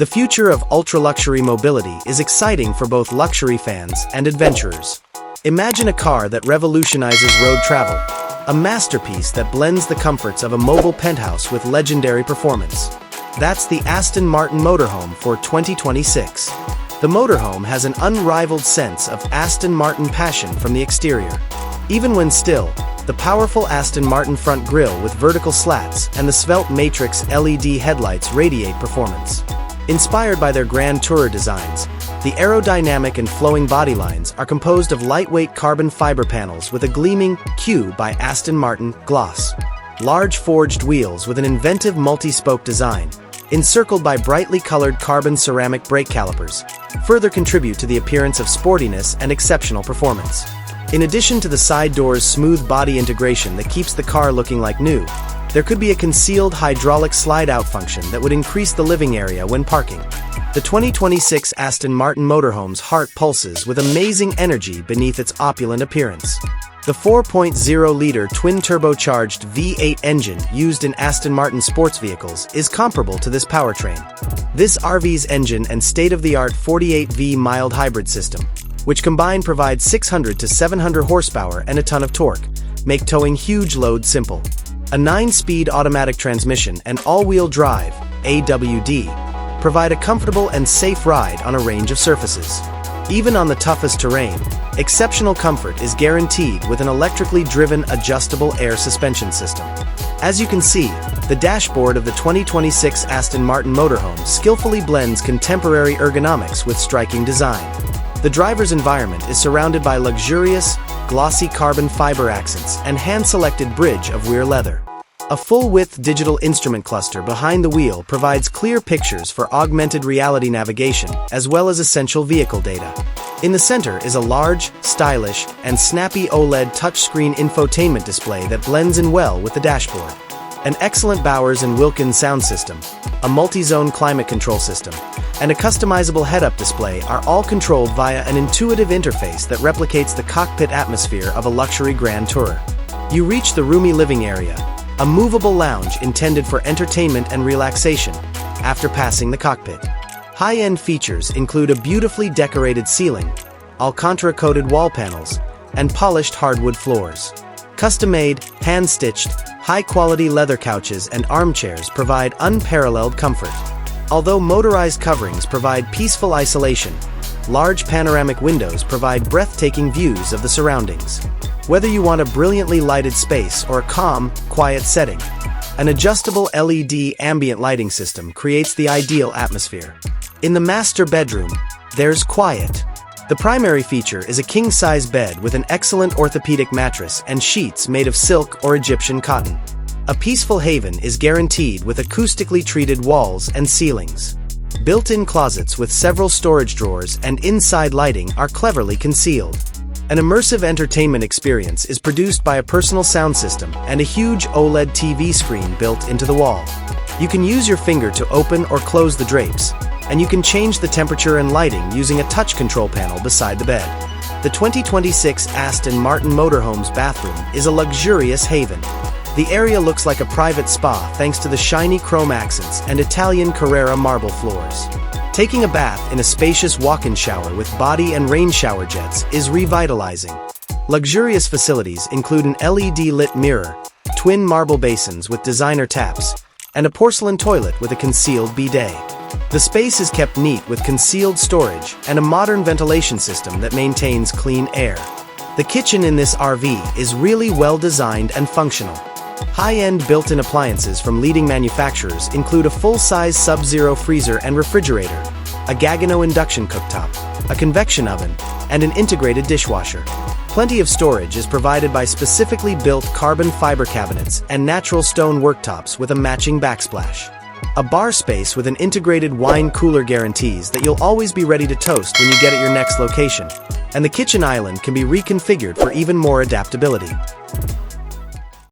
The future of ultra-luxury mobility is exciting for both luxury fans and adventurers. Imagine a car that revolutionizes road travel, a masterpiece that blends the comforts of a mobile penthouse with legendary performance. That's the Aston Martin Motorhome for 2026. The Motorhome has an unrivaled sense of Aston Martin passion from the exterior. Even when still, the powerful Aston Martin front grille with vertical slats and the svelte matrix LED headlights radiate performance. Inspired by their Grand Tourer designs, the aerodynamic and flowing body lines are composed of lightweight carbon fiber panels with a gleaming Q by Aston Martin gloss. Large forged wheels with an inventive multi-spoke design, encircled by brightly colored carbon ceramic brake calipers, further contribute to the appearance of sportiness and exceptional performance. In addition to the side doors' smooth body integration that keeps the car looking like new, there could be a concealed hydraulic slide-out function that would increase the living area when parking. The 2026 Aston Martin Motorhome's heart pulses with amazing energy beneath its opulent appearance. The 4.0-liter twin-turbocharged V8 engine used in Aston Martin sports vehicles is comparable to this powertrain. This RV's engine and state-of-the-art 48V mild hybrid system, which combined provide 600 to 700 horsepower and a ton of torque, make towing huge loads simple. A 9-speed automatic transmission and all-wheel drive (AWD) provide a comfortable and safe ride on a range of surfaces. Even on the toughest terrain, exceptional comfort is guaranteed with an electrically driven adjustable air suspension system. As you can see, the dashboard of the 2026 Aston Martin Motorhome skillfully blends contemporary ergonomics with striking design. The driver's environment is surrounded by luxurious, glossy carbon fiber accents and hand-selected bridge of Weir leather. A full-width digital instrument cluster behind the wheel provides clear pictures for augmented reality navigation as well as essential vehicle data. In the center is a large, stylish, and snappy OLED touchscreen infotainment display that blends in well with the dashboard. An excellent Bowers & Wilkins sound system, a multi-zone climate control system, and a customizable head-up display are all controlled via an intuitive interface that replicates the cockpit atmosphere of a luxury Grand Tourer. You reach the roomy living area, a movable lounge intended for entertainment and relaxation, after passing the cockpit. High-end features include a beautifully decorated ceiling, Alcantara-coated wall panels, and polished hardwood floors. Custom-made, hand-stitched, high-quality leather couches and armchairs provide unparalleled comfort. Although motorized coverings provide peaceful isolation, large panoramic windows provide breathtaking views of the surroundings. Whether you want a brilliantly lighted space or a calm, quiet setting, an adjustable LED ambient lighting system creates the ideal atmosphere. In the master bedroom, there's quiet. The primary feature is a king-size bed with an excellent orthopedic mattress and sheets made of silk or Egyptian cotton. A peaceful haven is guaranteed with acoustically treated walls and ceilings. Built-in closets with several storage drawers and inside lighting are cleverly concealed. An immersive entertainment experience is produced by a personal sound system and a huge OLED TV screen built into the wall. You can use your finger to open or close the drapes, and you can change the temperature and lighting using a touch control panel beside the bed. The 2026 Aston Martin Motorhome's bathroom is a luxurious haven. The area looks like a private spa thanks to the shiny chrome accents and Italian Carrara marble floors. Taking a bath in a spacious walk-in shower with body and rain shower jets is revitalizing. Luxurious facilities include an LED-lit mirror, twin marble basins with designer taps, and a porcelain toilet with a concealed bidet. The space is kept neat with concealed storage and a modern ventilation system that maintains clean air. The kitchen in this RV is really well designed and functional. High-end built-in appliances from leading manufacturers include a full-size Sub-Zero freezer and refrigerator, a Gaggenau induction cooktop, a convection oven, and an integrated dishwasher. Plenty of storage is provided by specifically built carbon fiber cabinets and natural stone worktops with a matching backsplash. A bar space with an integrated wine cooler guarantees that you'll always be ready to toast when you get at your next location, and the kitchen island can be reconfigured for even more adaptability.